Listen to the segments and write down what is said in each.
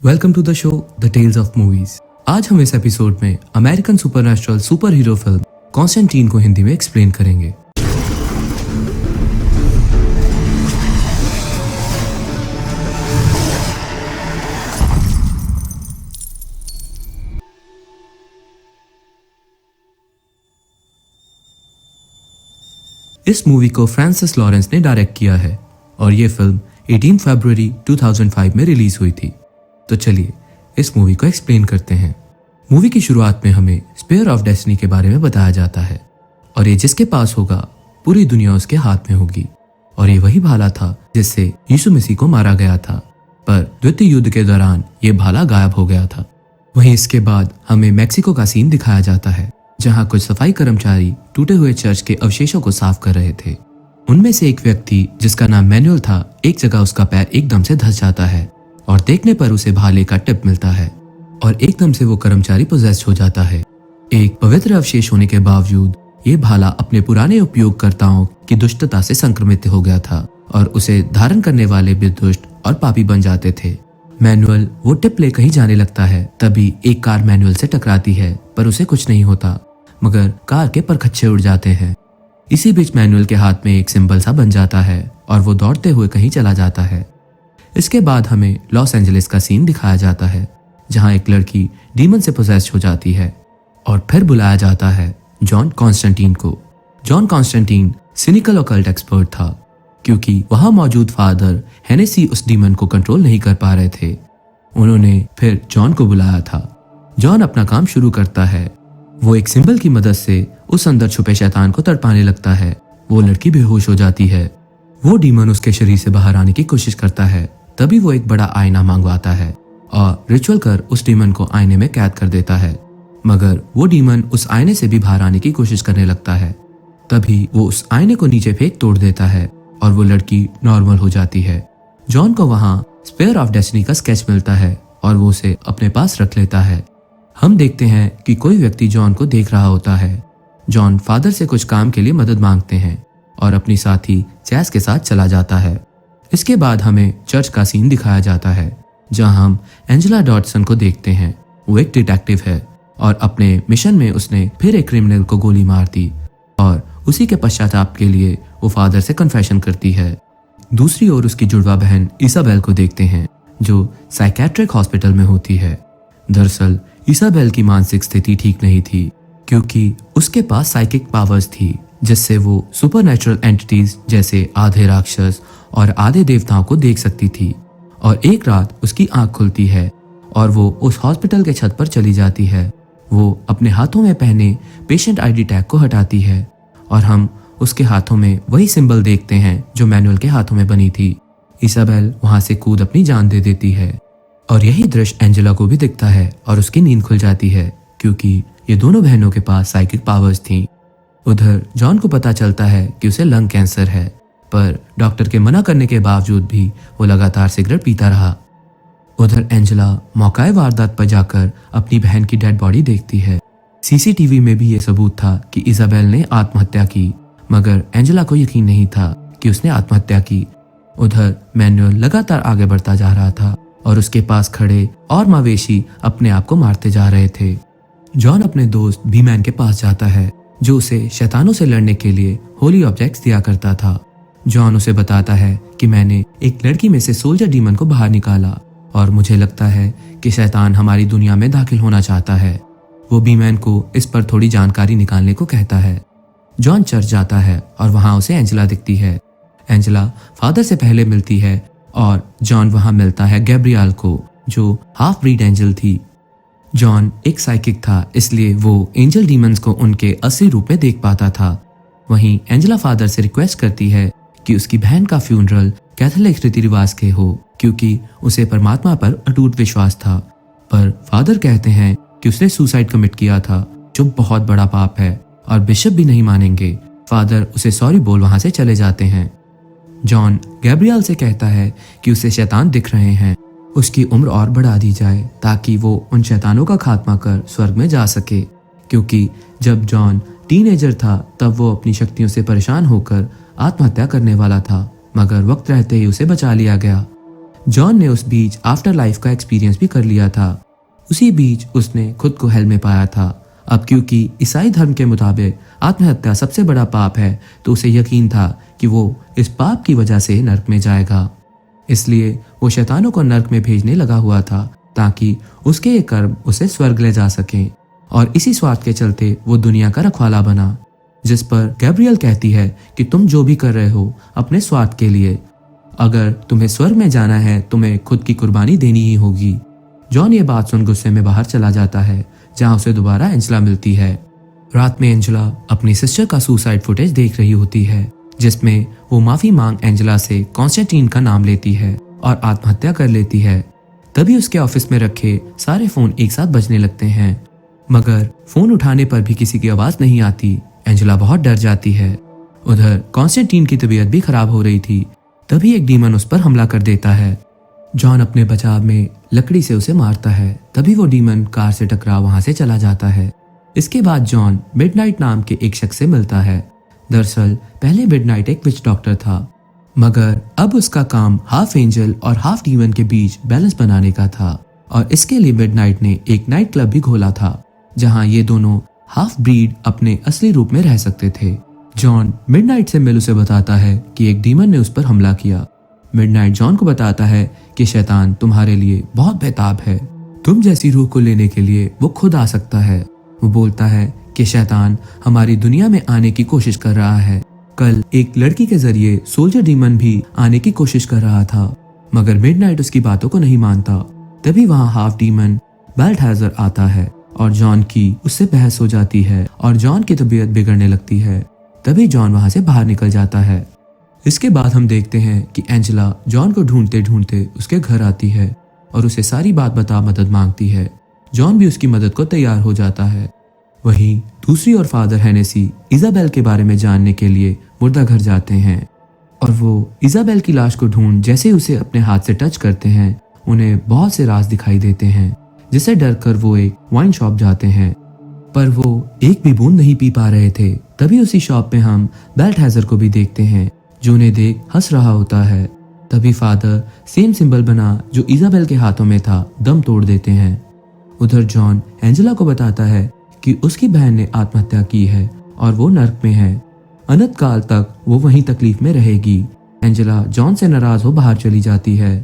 Welcome to the show the tales of movies. आज हम इस एपिसोड में American supernatural superhero film Constantine को हिंदी में एक्सप्लेन करेंगे। इस मूवी को फ्रांसिस लॉरेंस ने डायरेक्ट किया है और ये फिल्म 18 फरवरी 2005 में रिलीज हुई थी। तो चलिए इस मूवी को एक्सप्लेन करते हैं। मूवी की शुरुआत में हमें स्पेयर ऑफ डेस्टिनी के बारे में बताया जाता है और ये जिसके पास होगा पूरी दुनिया उसके हाथ में होगी और ये वही भाला था जिससे यीशु मसीह को मारा गया था, पर द्वितीय युद्ध के दौरान ये भाला गायब हो गया था। वहीं इसके बाद हमें मैक्सिको का सीन दिखाया जाता है जहां कुछ सफाई कर्मचारी टूटे हुए चर्च के अवशेषों को साफ कर रहे थे। उनमें से एक व्यक्ति जिसका नाम मैनुअल था, एक जगह उसका पैर एकदम से धंस जाता है और देखने पर उसे भाले का टिप मिलता है और एकदम से वो कर्मचारी पोजेस्ड हो जाता है। एक पवित्र अवशेष होने के बावजूद ये भाला अपने पुराने उपयोगकर्ताओं की दुष्टता से संक्रमित हो गया था और उसे धारण करने वाले भी दुष्ट और पापी बन जाते थे। मैनुअल वो टिप ले कहीं जाने लगता है, तभी एक कार मैनुअल से टकराती है पर उसे कुछ नहीं होता, मगर कार के परखच्चे उड़ जाते हैं। इसी बीच मैनुअल के हाथ में एक सिंबल सा बन जाता है और वो दौड़ते हुए कहीं चला जाता है। इसके बाद हमें लॉस एंजलिस का सीन दिखाया जाता है जहां एक लड़की डीमन से पोजेस्ड हो जाती है और फिर बुलाया जाता है जॉन कॉन्स्टेंटीन को। John Constantine cynical occult expert था क्योंकि वहां मौजूद फादर हेनेसी उस डीमन को कंट्रोल नहीं कर पा रहे थे। उन्होंने फिर जॉन को बुलाया था। जॉन अपना काम शुरू करता है। वो एक सिंबल की मदद से उस अंदर छुपे शैतान को तड़पाने लगता है। वो लड़की बेहोश हो जाती है। वो डीमन उसके शरीर से बाहर आने की कोशिश करता है। तभी वो एक बड़ा आईना मंगवाता है और रिचुअल कर उस डीमन को आईने में कैद कर देता है, मगर वो डीमन उस आईने से भी बाहर आने की कोशिश करने लगता है। तभी वो उस आईने को नीचे फेंक तोड़ देता है और वो लड़की नॉर्मल हो जाती है। जॉन को वहां स्पेयर ऑफ डेस्टिनी का स्केच मिलता है और वो उसे अपने पास रख लेता है। हम देखते हैं कि कोई व्यक्ति जॉन को देख रहा होता है। जॉन फादर से कुछ काम के लिए मदद मांगते हैं और अपनी साथी चैस के साथ चला जाता है। इसके बाद हमें चर्च का सीन दिखाया जाता है जहां हम एंजेला डॉडसन को देखते हैं। वो एक डिटेक्टिव है और अपने मिशन में उसने फिर एक क्रिमिनल को गोली मार दी और उसी के पश्चाताप के लिए वो फादर से कन्फेशन करती है। दूसरी ओर उसकी जुड़वा बहन इसाबेल को देखते हैं जो साइकेट्रिक हॉस्पिटल में होती है। दरअसल इसाबेल की मानसिक स्थिति ठीक नहीं थी क्योंकि उसके पास साइकिक पावर्स थी जिससे वो सुपरनैचुरल एंटिटीज जैसे आधे राक्षस और आधे देवताओं को देख सकती थी। और एक रात उसकी आंख खुलती है और वो उस हॉस्पिटल के छत पर चली जाती है। वो अपने हाथों में पहने पेशेंट आईडी टैग को हटाती है और हम उसके हाथों में वही सिंबल देखते हैं जो मैनुअल के हाथों में बनी थी। इसाबेल वहां से कूद अपनी जान दे देती है और यही दृश्य एंजेला को भी दिखता है और उसकी नींद खुल जाती है क्योंकि ये दोनों बहनों के पास साइकिक पावर्स थी। उधर जॉन को पता चलता है कि उसे लंग कैंसर है, पर डॉक्टर के मना करने के बावजूद भी वो लगातार सिगरेट पीता रहा। उधर एंजेला मौकाए वारदात पर जाकर अपनी बहन की डेड बॉडी देखती है। सीसीटीवी में भी ये सबूत था कि इसाबेल ने आत्महत्या की, मगर एंजेला को यकीन नहीं था कि उसने आत्महत्या की। उधर मैनुअल लगातार आगे बढ़ता जा रहा था और उसके पास खड़े और मवेशी अपने आप को मारते जा रहे थे। जॉन अपने दोस्त बी-मैन के पास जाता है जो उसे शैतानों से लड़ने के लिए होली ऑब्जेक्ट्स दिया करता था। जॉन उसे बताता है कि मैंने एक लड़की में से सोल्जर डीमन को बाहर निकाला और मुझे लगता है कि शैतान हमारी दुनिया में दाखिल होना चाहता है। वो बी-मैन को इस पर थोड़ी जानकारी निकालने को कहता है। जॉन चर्च जाता है और वहां उसे एंजेला दिखती है। एंजेला फादर से पहले मिलती है और जॉन वहां मिलता है गैब्रियल को जो हाफ ब्रीड एंजल थी। जॉन एक साइकिक था, इसलिए वो एंजल डीमंस को उनके असली रूप में देख पाता था। वहीं एंजेला फादर से रिक्वेस्ट करती है कि उसकी बहन का फ्यूनरल कैथोलिक रीति रिवाज के हो क्योंकि उसे परमात्मा पर अटूट विश्वास था, पर फादर कहते हैं कि उसने सुसाइड कमिट किया था जो बहुत बड़ा पाप है और बिशप भी नहीं मानेंगे। फादर उसे सॉरी बोल वहां से चले जाते हैं। जॉन गैब्रियल से कहता है कि उसे शैतान दिख रहे हैं, उसकी उम्र और बढ़ा दी जाए ताकि वो उन शैतानों का खात्मा कर स्वर्ग में जा सके, क्योंकि जब जॉन टीनेजर था तब वो अपनी शक्तियों से परेशान होकर आत्महत्या करने वाला था, मगर वक्त रहते ही उसे बचा लिया गया। जॉन ने उस बीच आफ्टर लाइफ का एक्सपीरियंस भी कर लिया था। उसी बीच उसने खुद को हेल में पाया था। अब क्योंकि ईसाई धर्म के मुताबिक आत्महत्या सबसे बड़ा पाप है, तो उसे यकीन था कि वो इस पाप की वजह से नर्क में जाएगा। इसलिए वो शैतानों को नर्क में भेजने लगा हुआ था ताकि उसके ये कर्म उसे स्वर्ग ले जा सकें। और इसी स्वार्थ के चलते वो दुनिया का रखवाला बना, जिस पर गैब्रियल कहती है कि तुम जो भी कर रहे हो अपने स्वार्थ के लिए, अगर तुम्हें स्वर्ग में जाना है तुम्हें खुद की कुर्बानी देनी ही होगी। जॉन ये बात सुन गुस्से में बाहर चला जाता है, जहां उसे दोबारा एंजेला मिलती है। रात में एंजेला अपनी सिस्टर का सुसाइड फुटेज देख रही होती है, जिसमें वो माफी मांग एंजेला से कॉन्स्टेंटीन का नाम लेती है और आत्महत्या कर लेती है। तभी उसके ऑफिस में रखे सारे फोन एक साथ बजने लगते हैं, मगर फोन उठाने पर भी किसी की आवाज नहीं आती। एंजेला बहुत डर जाती है। उधर कॉन्स्टेंटीन की तबीयत भी खराब हो रही थी। तभी एक डीमन उस पर हमला कर देता है। जॉन अपने बचाव में लकड़ी से उसे मारता है। तभी वो डीमन कार से टकरा वहां से चला जाता है। इसके बाद जॉन मिडनाइट नाम के एक शख्स से मिलता है। दरअसल पहले मिडनाइट एक विच डॉक्टर था, मगर अब उसका काम हाफ एंजल और हाफ डीमन के बीच बैलेंस बनाने का था। और इसके लिए मिडनाइट ने एक नाइट क्लब भी खोला था, जहां ये दोनों हाफ ब्रीड अपने असली रूप में रह सकते थे। जॉन मिडनाइट से मिल उसे बताता है कि एक डीमन ने उस पर हमला किया। मिडनाइट जॉन को बताता है कि शैतान तुम्हारे लिए बहुत बेताब है, तुम जैसी रूह को लेने के लिए वो खुद आ सकता है। वो बोलता है कि शैतान हमारी दुनिया में आने की कोशिश कर रहा है। कल एक लड़की के जरिए सोल्जर डीमन भी आने की कोशिश कर रहा था, मगर मिडनाइट उसकी बातों को नहीं मानता। तभी वहां हाफ डीमन बेल्टहाज़र आता है और जॉन की उससे बहस हो जाती है और जॉन की तबीयत बिगड़ने लगती है। तभी जॉन वहां से बाहर निकल जाता है। इसके बाद हम देखते हैं कि एंजेला जॉन को ढूंढते ढूंढते उसके घर आती है और उसे सारी बात बता मदद मांगती है। जॉन भी उसकी मदद को तैयार हो जाता है। वहीं दूसरी ओर फादर हेनेसी इजाबेल के बारे में जानने के लिए मुर्दा घर जाते हैं और वो इजाबेल की लाश को ढूंढ जैसे ही उसे अपने हाथ से टच करते हैं, उन्हें बहुत से राज दिखाई देते हैं, जिससे डरकर वो एक वाइन शॉप जाते हैं, पर वो एक भी बूंद नहीं पी पा रहे थे। तभी उसी शॉप में हम बेल्टहाज़र को भी देखते हैं, जो उन्हें देख हंस रहा होता है। तभी फादर सेम सिंबल बना जो इजाबेल के हाथों में था दम तोड़ देते हैं। उधर जॉन एंजेला को बताता है कि उसकी बहन ने आत्महत्या की है और वो नर्क में है। अनंत काल तक वो वहीं तकलीफ में रहेगी। एंजेला जॉन से नाराज हो बाहर चली जाती है।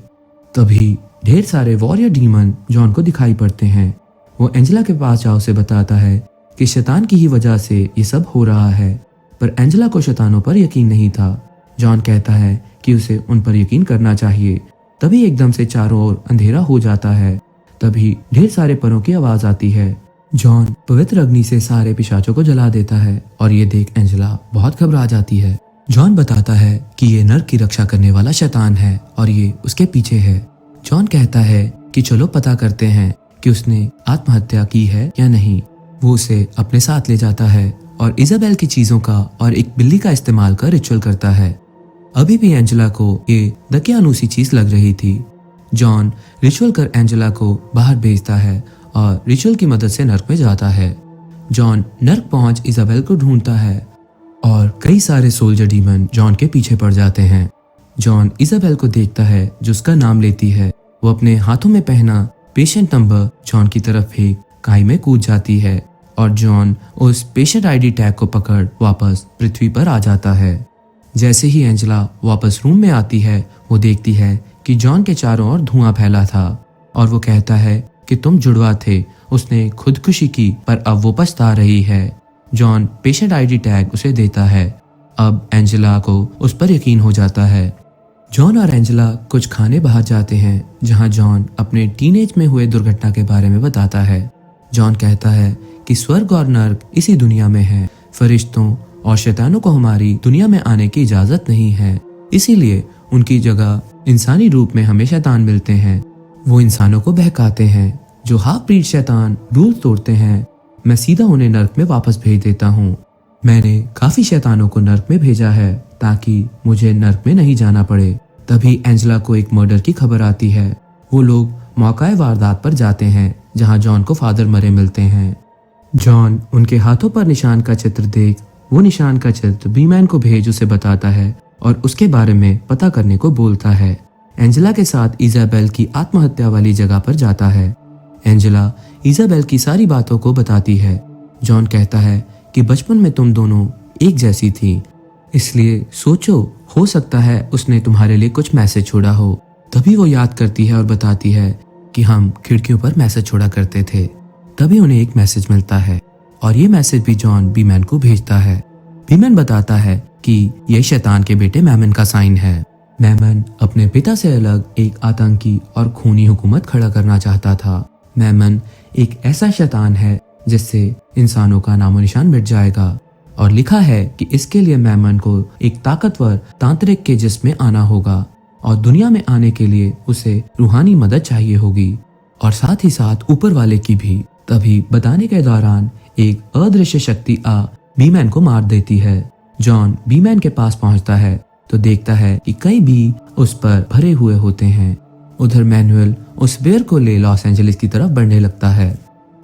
तभी ढेर सारे वॉरियर डीमन जॉन को दिखाई पड़ते हैं। वो एंजेला के पास जा उसे बताता है कि शैतान की ही वजह से ये सब हो रहा है, पर एंजेला को शैतानों पर यकीन नहीं था। जॉन कहता है कि उसे उन पर यकीन करना चाहिए। तभी एकदम से चारों ओर अंधेरा हो जाता है। तभी ढेर सारे परों की आवाज आती है। जॉन पवित्र अग्नि से सारे पिशाचों को जला देता है और ये देख एंजेला बहुत घबरा जाती है। जॉन बताता है कि ये नर्क की रक्षा करने वाला शैतान है और ये उसके पीछे है। जॉन कहता है कि चलो पता करते हैं कि उसने आत्महत्या की है या नहीं। वो उसे अपने साथ ले जाता है और इजाबेल की चीजों का और एक बिल्ली का इस्तेमाल कर रिचुअल करता है। अभी भी एंजेला को ये दकियानूसी चीज लग रही थी। जॉन रिचुअल कर एंजेला को बाहर भेजता है और रिचुअल की मदद से नर्क में जाता है। जॉन नर्क पहुंच इजाबेल को ढूंढता है और कई सारे सोल्जर डीमन जॉन के पीछे पड़ जाते हैं। जॉन इजाबेल को देखता है जो उसका नाम लेती है। वो अपने हाथों में पहना पेशेंट नंबर जॉन की तरफ फेंक खाई में कूद जाती है और जॉन उस पेशेंट आईडी टैग को पकड़ वापस पृथ्वी पर आ जाता है। जैसे ही एंजेला वापस रूम में आती है, वो देखती है कि जॉन के चारों ओर धुआं फैला था और वो कहता है कि तुम जुड़वा थे, उसने खुदकुशी की पर अब वो पछता रही है। जॉन पेशेंट आईडी टैग उसे देता है। अब एंजेला को उस पर यकीन हो जाता है। जॉन और एंजेला कुछ खाने बाहर जाते हैं, जहां जॉन अपने टीनेज में हुए दुर्घटना के बारे में बताता है। जॉन कहता है कि स्वर्ग और नर्क इसी दुनिया में है। फरिश्तों और शैतानों को हमारी दुनिया में आने की इजाजत नहीं है, इसीलिए उनकी जगह इंसानी रूप में हमें शैतान मिलते हैं। वो इंसानों को बहकाते हैं। जो हाफ ब्रीड शैतान रूल तोड़ते हैं, मैं सीधा उन्हें नर्क में वापस भेज देता हूँ। मैंने काफी शैतानों को नर्क में भेजा है ताकि मुझे नर्क में नहीं जाना पड़े। तभी एंजेला को एक मर्डर की खबर आती है। वो लोग मौकाए वारदात पर जाते हैं, जहां जॉन को फादर मरे मिलते हैं। जॉन उनके हाथों पर निशान का चित्र देख वो निशान का चित्र बी मैन को भेज उसे बताता है और उसके बारे में पता करने को बोलता है। एंजेला के साथ इजाबेल की आत्महत्या वाली जगह पर जाता है। एंजेला इजाबेल की सारी बातों को बताती है। जॉन कहता है कि बचपन में तुम दोनों एक जैसी थी, इसलिए सोचो हो सकता है उसने तुम्हारे लिए कुछ मैसेज छोड़ा हो। तभी वो याद करती है और बताती है कि हम खिड़कियों पर मैसेज छोड़ा करते थे। तभी उन्हें एक मैसेज मिलता है और ये मैसेज भी जॉन बीमैन को भेजता है। बीमैन बताता है कि ये शैतान के बेटे मैमन का साइन है। मैमन अपने पिता से अलग एक आतंकी और खूनी हुकूमत खड़ा करना चाहता था। मैमन एक ऐसा शैतान है जिससे इंसानों का नामो निशान मिट जाएगा और लिखा है कि इसके लिए मैमन को एक ताकतवर तांत्रिक के जिस्म में आना होगा और दुनिया में आने के लिए उसे रूहानी मदद चाहिए होगी और साथ ही साथ ऊपर वाले की भी। तभी बताने के दौरान एक अदृश्य शक्ति बीमैन को मार देती है। जॉन बीमैन के पास पहुंचता है तो देखता है कि कई बी उस पर भरे हुए होते हैं। उधर मैनुअल उस बेर को ले लॉस एंजलिस की तरफ बढ़ने लगता है।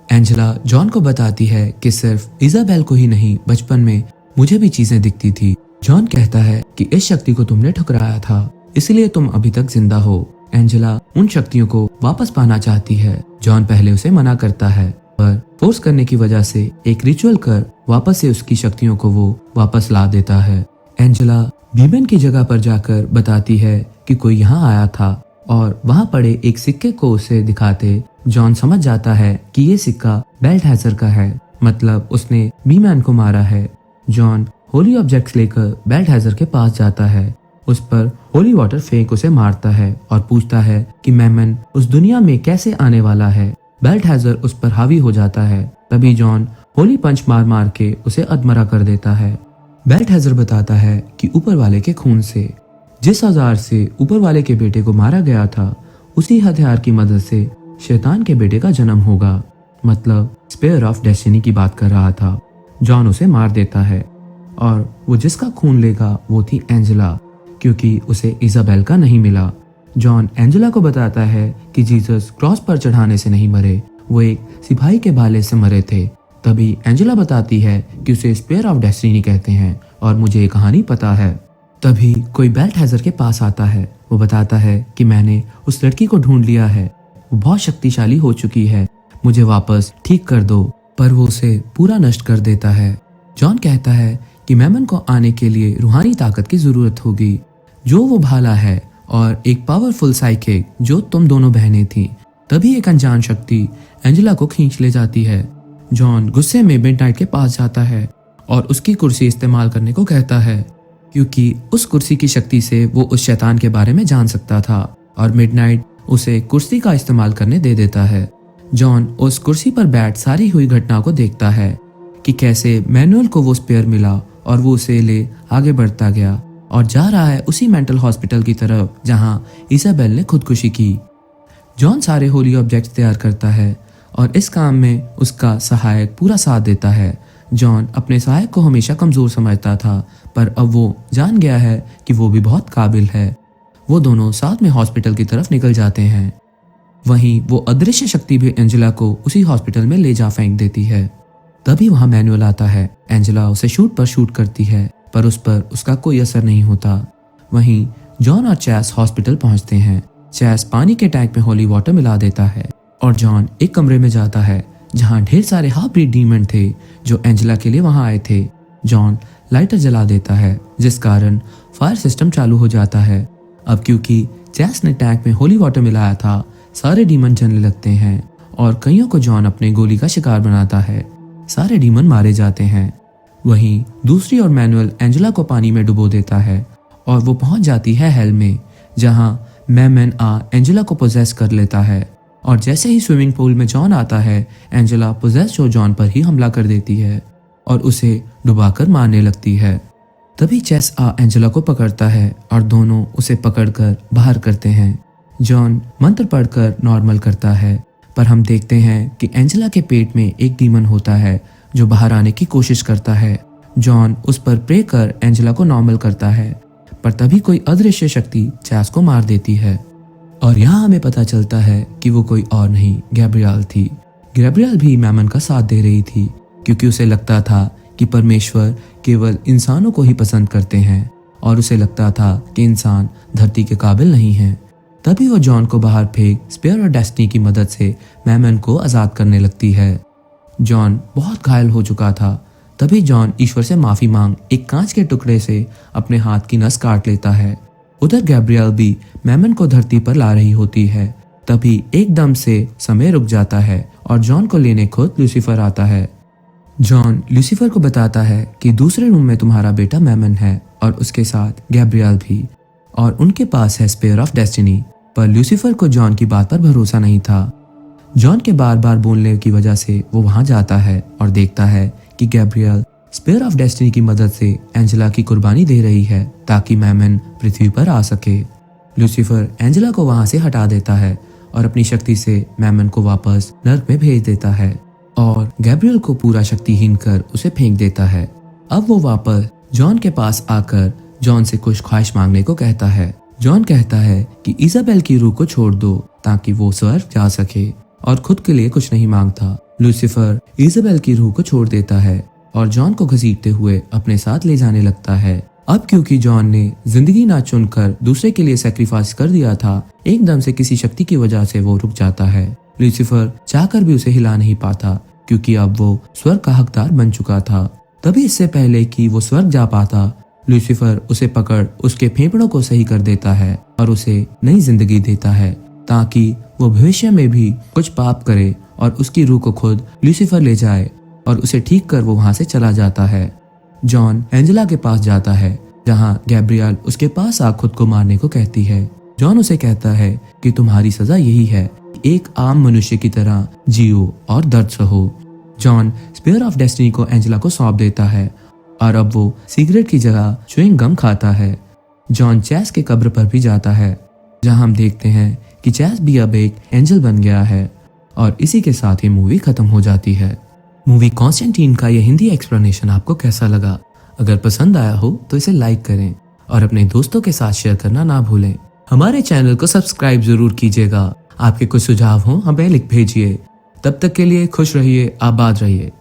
एंजेला जॉन को बताती है कि सिर्फ इजाबेल को ही नहीं, बचपन में मुझे भी चीजें दिखती थी। जॉन कहता है कि इस शक्ति को तुमने ठुकराया था, इसलिए तुम अभी तक जिंदा हो। एंजेला उन शक्तियों को वापस पाना चाहती है। जॉन पहले उसे मना करता है, पर फोर्स करने की वजह से एक रिचुअल कर वापस से उसकी शक्तियों को वो वापस ला देता है। एंजेला बीमैन की जगह पर जाकर बताती है कि कोई यहाँ आया था और वहाँ पड़े एक सिक्के को उसे दिखाते जॉन समझ जाता है कि ये सिक्का बेल्टहैज़र का है, मतलब उसने बीमैन को मारा है। जॉन होली ऑब्जेक्ट्स लेकर बेल्टहैज़र के पास जाता है, उस पर होली वाटर फेंक उसे मारता है और पूछता है कि मैमन उस दुनिया में कैसे आने वाला है। बेल्टहैज़र उस पर हावी हो जाता है। तभी जॉन होली पंच मार मार के उसे अधमरा कर देता है। बेल्टहैज़र बताता है कि ऊपर वाले के खून से, जिस औजार से ऊपर वाले के बेटे को मारा गया था, उसी हथियार की मदद से शैतान के बेटे का जन्म होगा, मतलब स्पेयर ऑफ डेस्टिनी की बात कर रहा था। जॉन उसे मार देता है और वो जिसका खून लेगा वो थी एंजेला, क्योंकि उसे इजाबेल का नहीं मिला। जॉन एंजेला को बताता है कि जीसस क्रॉस पर चढ़ाने से नहीं मरे, वो एक सिपाही के भाले से मरे थे। तभी एंजेला बताती है कि उसे स्पेयर ऑफ डेस्टिनी कहते हैं और मुझे ये कहानी पता है। तभी कोई बेल्टहैज़र के पास आता है। वो बताता है कि मैंने उस लड़की को ढूंढ लिया है, वो बहुत शक्तिशाली हो चुकी है, मुझे वापस ठीक कर दो। पर वो उसे पूरा नष्ट कर देता है। जॉन कहता है कि मैमन को आने के लिए रूहानी ताकत की जरूरत होगी, जो वो भाला है और एक पावरफुल साइकिक जो तुम दोनों बहनें थी। तभी एक अनजान शक्ति एंजेला को खींच ले जाती है। जॉन गुस्से में मिडनाइट के पास जाता है और उसकी कुर्सी इस्तेमाल करने को कहता है, क्योंकि उस कुर्सी की शक्ति से वो उस शैतान के बारे में जान सकता था और मिडनाइट उसे कुर्सी का इस्तेमाल करने दे देता है। जॉन उस कुर्सी पर बैठ सारी हुई घटना को देखता है कि कैसे मैनुअल को वो स्पेयर मिला और वो उसे ले आगे बढ़ता गया और जा रहा है उसी मेंटल हॉस्पिटल की तरफ जहां इजाबेल ने खुदकुशी की। जॉन सारे होली ऑब्जेक्ट्स तैयार करता है और इस काम में उसका सहायक पूरा साथ देता है। जॉन अपने सहायक को हमेशा कमजोर समझता था, पर अब वो जान गया है कि वो भी बहुत काबिल है। वो दोनों साथ में हॉस्पिटल की तरफ निकल जाते हैं। वहीं वो अदृश्य शक्ति भी एंजेला को उसी हॉस्पिटल में ले जा फेंक देती है। तभी वहां मैनुअल आता है। एंजेला उसे शूट पर शूट करती है, पर उस पर उसका कोई असर नहीं होता। वहीं जॉन और चैस हॉस्पिटल पहुंचते हैं। चैस पानी के टैंक में होली वाटर मिला देता है और जॉन एक कमरे में जाता है जहां ढेर सारे हाफ ब्रीड डीमन थे जो एंजेला के लिए वहां आए थे। जॉन लाइटर जला देता है, जिस कारण फायर सिस्टम चालू हो जाता है। अब क्योंकि चैस ने टैंक में होली वाटर मिलाया था, सारे डीमन जलने लगते हैं और कईयों को जॉन अपने गोली का शिकार बनाता है। सारे डीमन मारे जाते हैं। वहीं दूसरी ओर मैनुअल एंजेला को पानी में डुबो देता है और वो पहुंच जाती है हेल में, जहां मैमन एंजेला को पोजेस कर लेता है। और जैसे ही स्विमिंग पूल में जॉन आता है, एंजेला पोजेस जो जॉन पर ही हमला कर देती है और उसे डुबाकर मारने लगती है। तभी चेस एंजेला को पकड़ता है और दोनों उसे पकड़कर बाहर करते हैं। जॉन मंत्र पढ़कर नॉर्मल करता है, पर हम देखते हैं कि एंजेला के पेट में एक डीमन होता है जो बाहर आने की कोशिश करता है। जॉन उस पर प्रे कर एंजेला को नॉर्मल करता है, पर तभी कोई अदृश्य शक्ति चैस को मार देती है और यहाँ हमें पता चलता है कि वो कोई और नहीं, गैब्रियल थी। गैब्रियल भी मैमन का साथ दे रही थी, क्योंकि उसे लगता था कि परमेश्वर केवल इंसानों को ही पसंद करते हैं और उसे लगता था कि इंसान धरती के काबिल नहीं है। तभी वो जॉन को बाहर फेंक स्पेयर ऑफ डेस्टिनी की मदद से मैमन को आजाद करने लगती है। जॉन बहुत घायल हो चुका था। तभी जॉन ईश्वर से माफी मांग एक कांच के टुकड़े से अपने हाथ की नस काट लेता है। उधर गैब्रियल भी मैमन को धरती पर ला रही होती है। तभी एकदम से समय रुक जाता है और जॉन को लेने खुद लूसीफर आता है। जॉन लूसीफर को बताता है कि दूसरे रूम में तुम्हारा बेटा मैमन है और उसके साथ गैब्रियल भी, और उनके पास है स्पेयर ऑफ डेस्टिनी। पर लूसीफर को जॉन की बात पर भरोसा नहीं था। जॉन के बार बार बोलने की वजह से वो वहां जाता है और देखता है कि गैब्रियल स्पेयर ऑफ डेस्टिनी की मदद से एंजेला की कुर्बानी दे रही है ताकि मैमन पृथ्वी पर आ सके। लूसीफर एंजेला को वहां से हटा देता है और अपनी शक्ति से मैमन को वापस नर्क में भेज देता है और गैब्रियल को पूरा शक्तिहीन कर उसे फेंक देता है। अब वो वापस जॉन के पास आकर जॉन से कुछ ख्वाहिश मांगने को कहता है। जॉन कहता है कि इजाबेल की रूह को छोड़ दो ताकि वो स्वर्ग जा सके और खुद के लिए कुछ नहीं मांगता। लूसीफर इजाबेल की रूह को छोड़ देता है और जॉन को घसीटते हुए अपने साथ ले जाने लगता है। अब क्योंकि जॉन ने जिंदगी ना चुनकर दूसरे के लिए सैक्रिफाइस कर दिया था, एकदम से किसी शक्ति की वजह से वो रुक जाता है। लूसीफर चाहकर भी उसे हिला नहीं पाता क्योंकि अब वो स्वर्ग का हकदार बन चुका था। तभी इससे पहले कि वो स्वर्ग जा पाता, लूसीफर उसे पकड़ उसके फेफड़ों को सही कर देता है और उसे नई जिंदगी देता है ताकि वो भविष्य में भी कुछ पाप करे और उसकी रूह को खुद लूसीफर ले जाए और उसे ठीक कर वो वहां से चला जाता है। जॉन एंजेला के पास जाता है जहां गैब्रियल उसके पास आ खुद को मारने को कहती है। जॉन उसे कहता है कि तुम्हारी सजा यही है, एक आम मनुष्य की तरह जियो और दर्द सहो। जॉन स्पेयर ऑफ डेस्टिनी को एंजेला को सौंप देता है और अब वो सिगरेट की जगह च्युइंग गम खाता है। जॉन चैस के कब्र पर भी जाता है जहां हम देखते हैं कि चैस भी अब एक एंजल बन गया है और इसी के साथ ही मूवी खत्म हो जाती है। मूवी कॉन्स्टेंटीन का ये हिंदी एक्सप्लेनेशन आपको कैसा लगा? अगर पसंद आया हो तो इसे लाइक करें और अपने दोस्तों के साथ शेयर करना ना भूलें। हमारे चैनल को सब्सक्राइब जरूर कीजिएगा। आपके कुछ सुझाव हो हमें लिख भेजिए। तब तक के लिए खुश रहिए, आबाद रहिए।